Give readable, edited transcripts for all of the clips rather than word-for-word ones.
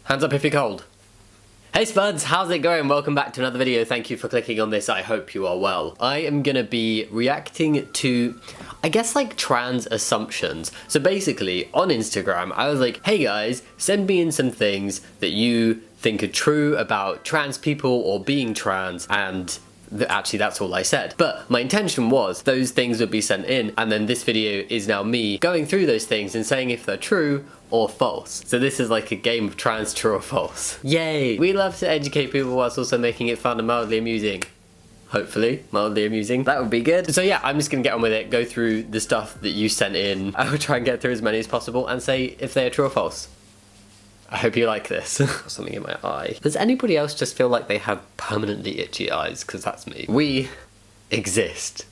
Hands up if you're cold. Hey Spuds, how's it going? Welcome back to another video. Thank you for clicking on this. I hope you are well. I am gonna be reacting to, I guess, like trans assumptions. So basically, on Instagram, I was like, hey guys, send me in some things that you think are true about trans people or being trans, and actually that's all I said. But my intention was those things would be sent in, and then this video is now me going through those things and saying if they're true or false. So this is like a game of trans true or false. Yay! We love to educate people whilst also making it fun and mildly amusing. Hopefully, mildly amusing. That would be good. So yeah, I'm just gonna get on with it, go through the stuff that you sent in. I will try and get through as many as possible and say if they are true or false. I hope you like this. Something in my eye. Does anybody else just feel like they have permanently itchy eyes? Because that's me. We exist.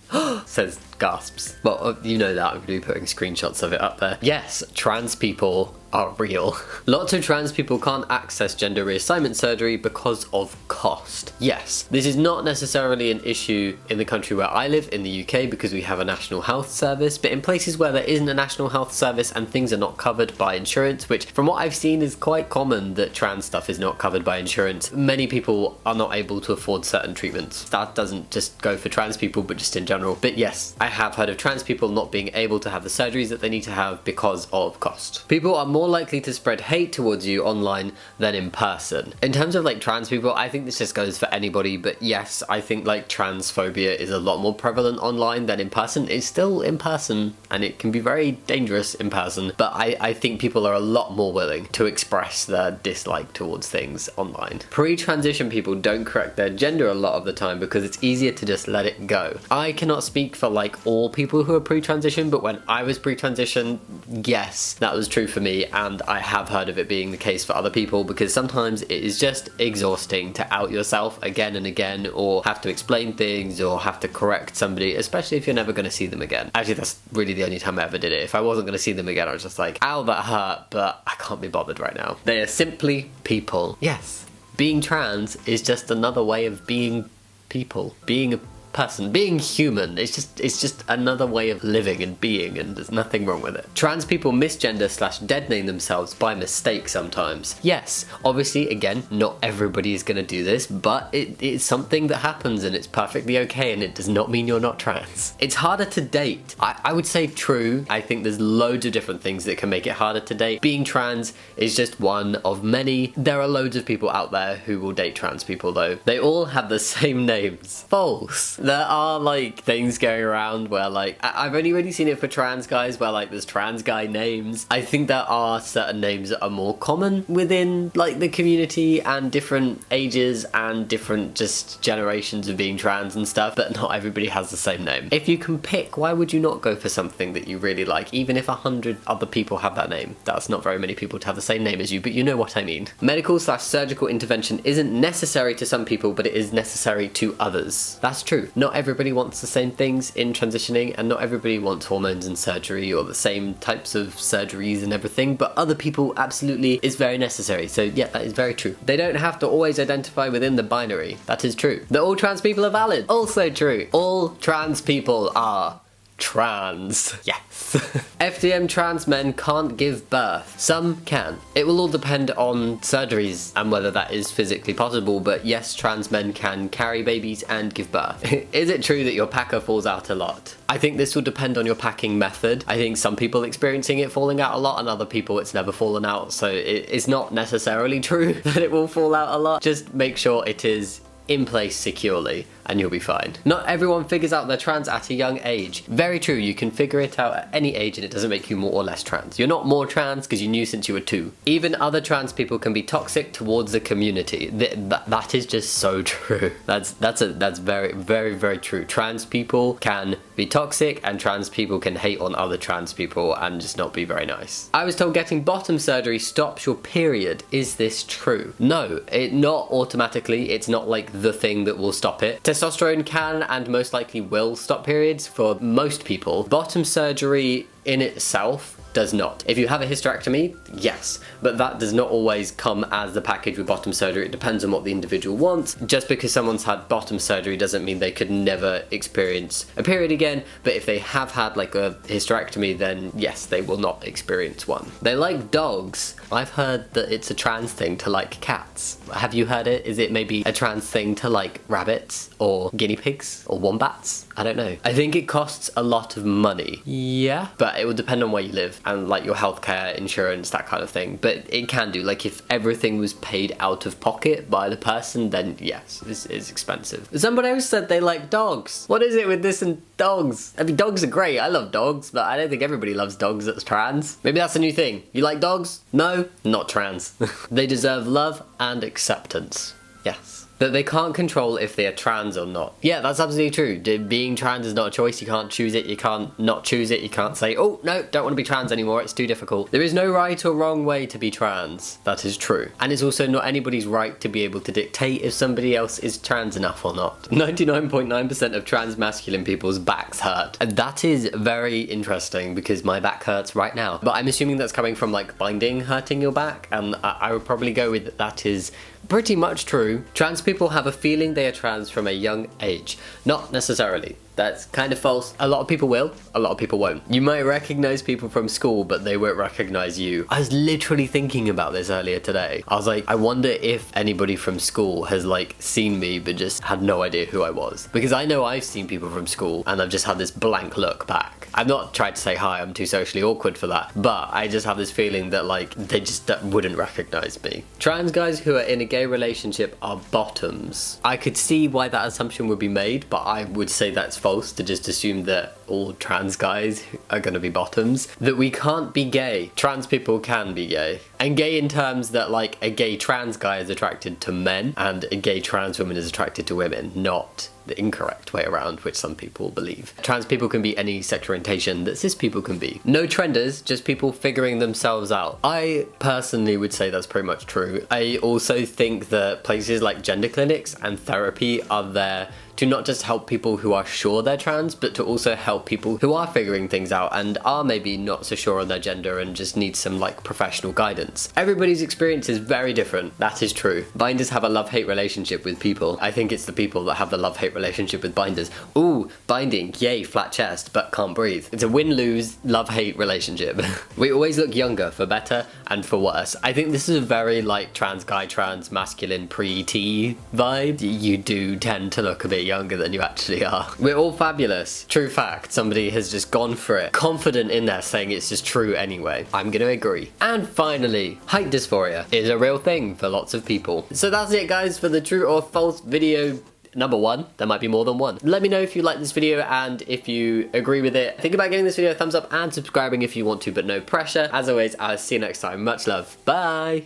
Says gasps. Well, you know that. I'm going to be putting screenshots of it up there. Yes, trans people are real. Lots of trans people can't access gender reassignment surgery because of cost. Yes, this is not necessarily an issue in the country where I live, in the UK, because we have a national health service, but in places where there isn't a national health service and things are not covered by insurance, which from what I've seen is quite common that trans stuff is not covered by insurance, many people are not able to afford certain treatments. That doesn't just go for trans people, but just in general. But yes, I have heard of trans people not being able to have the surgeries that they need to have because of cost. People are more likely to spread hate towards you online than in person. In terms of like trans people, I think this just goes for anybody, but yes, I think like transphobia is a lot more prevalent online than in person. It's still in person and it can be very dangerous in person, but I think people are a lot more willing to express their dislike towards things online. Pre-transition people don't correct their gender a lot of the time because it's easier to just let it go. I cannot speak for like all people who are pre-transition, but when I was pre-transition, yes, that was true for me, and I have heard of it being the case for other people because sometimes it is just exhausting to out yourself again and again, or have to explain things, or have to correct somebody, especially if you're never going to see them again. Actually, that's really the only time I ever did it. If I wasn't going to see them again, I was just like, ow, that hurt, but I can't be bothered right now. They are simply people. Yes, being trans is just another way of being people, being a person, being human. It's just another way of living and being, and there's nothing wrong with it. Trans people misgender / dead name themselves by mistake sometimes. Yes, obviously, again, not everybody is going to do this, but it's something that happens and it's perfectly okay, and it does not mean you're not trans. It's harder to date. I would say true. I think there's loads of different things that can make it harder to date. Being trans is just one of many. There are loads of people out there who will date trans people though. They all have the same names. False. There are like things going around where like, I've only really seen it for trans guys where like there's trans guy names. I think there are certain names that are more common within like the community and different ages and different just generations of being trans and stuff, but not everybody has the same name. If you can pick, why would you not go for something that you really like, even if 100 other people have that name? That's not very many people to have the same name as you, but you know what I mean. Medical / surgical intervention isn't necessary to some people, but it is necessary to others. That's true. Not everybody wants the same things in transitioning, and not everybody wants hormones and surgery or the same types of surgeries and everything, but other people absolutely is very necessary. So yeah, that is very true. They don't have to always identify within the binary. That is true. That all trans people are valid. Also true. All trans people are trans. Yes. FTM trans men can't give birth. Some can. It will all depend on surgeries and whether that is physically possible, but yes, trans men can carry babies and give birth. Is it true that your packer falls out a lot? I think this will depend on your packing method. I think some people experiencing it falling out a lot and other people it's never fallen out, so it's not necessarily true that it will fall out a lot. Just make sure it is in place securely and you'll be fine. Not everyone figures out they're trans at a young age. Very true, you can figure it out at any age and it doesn't make you more or less trans. You're not more trans because you knew since you were 2. Even other trans people can be toxic towards the community. That is just so true. That's very, very, very true. Trans people can be toxic and trans people can hate on other trans people and just not be very nice. I was told getting bottom surgery stops your period. Is this true? No, not automatically. It's not like the thing that will stop it. Testosterone can and most likely will stop periods for most people. Bottom surgery in itself does not. If you have a hysterectomy, yes, but that does not always come as the package with bottom surgery. It depends on what the individual wants. Just because someone's had bottom surgery doesn't mean they could never experience a period again, but if they have had like a hysterectomy, then yes, they will not experience one. They like dogs. I've heard that it's a trans thing to like cats. Have you heard it? Is it maybe a trans thing to like rabbits or guinea pigs or wombats? I don't know. I think it costs a lot of money. Yeah, but it will depend on where you live and like your healthcare, insurance, that kind of thing. But it can do, like if everything was paid out of pocket by the person, then yes, it's expensive. Somebody else said they like dogs. What is it with this and dogs? I mean, dogs are great. I love dogs, but I don't think everybody loves dogs that's trans. Maybe that's a new thing. You like dogs? No, not trans. They deserve love and acceptance. Yes. That they can't control if they are trans or not. Yeah, that's absolutely true. Being trans is not a choice. You can't choose it. You can't not choose it. You can't say, oh, no, don't want to be trans anymore. It's too difficult. There is no right or wrong way to be trans. That is true. And it's also not anybody's right to be able to dictate if somebody else is trans enough or not. 99.9% of trans masculine people's backs hurt. And that is very interesting because my back hurts right now. But I'm assuming that's coming from like binding hurting your back. And I would probably go with that is pretty much true. Trans people have a feeling they are trans from a young age. Not necessarily. That's kind of false. A lot of people will, a lot of people won't. You might recognize people from school, but they won't recognize you. I was literally thinking about this earlier today. I was like, I wonder if anybody from school has like seen me but just had no idea who I was. Because I know I've seen people from school and I've just had this blank look back. I've not tried to say hi, I'm too socially awkward for that, but I just have this feeling that like they just wouldn't recognize me. Trans guys who are in a gay relationship are bottoms. I could see why that assumption would be made, but I would say that's false to just assume that all trans guys are gonna be bottoms. That we can't be gay. Trans people can be gay. And gay in terms that like a gay trans guy is attracted to men and a gay trans woman is attracted to women, not the incorrect way around, which some people believe. Trans people can be any sexual orientation that cis people can be. No trenders, just people figuring themselves out. I personally would say that's pretty much true. I also think that places like gender clinics and therapy are there to not just help people who are sure they're trans, but to also help people who are figuring things out and are maybe not so sure on their gender and just need some like professional guidance. Everybody's experience is very different. That is true. Binders have a love-hate relationship with people. I think it's the people that have the love-hate relationship with binders. Ooh, binding, yay, flat chest, but can't breathe. It's a win-lose, love-hate relationship. We always look younger, for better and for worse. I think this is a very like trans guy, trans masculine pre-T vibe. You do tend to look a bit younger than you actually are. We're all fabulous. True fact. Somebody has just gone for it. Confident in there saying it's just true anyway. I'm gonna agree. And finally, height dysphoria is a real thing for lots of people. So that's it guys for the true or false video number one. There might be more than one. Let me know if you like this video and if you agree with it. Think about giving this video a thumbs up and subscribing if you want to, but no pressure. As always, I'll see you next time. Much love. Bye.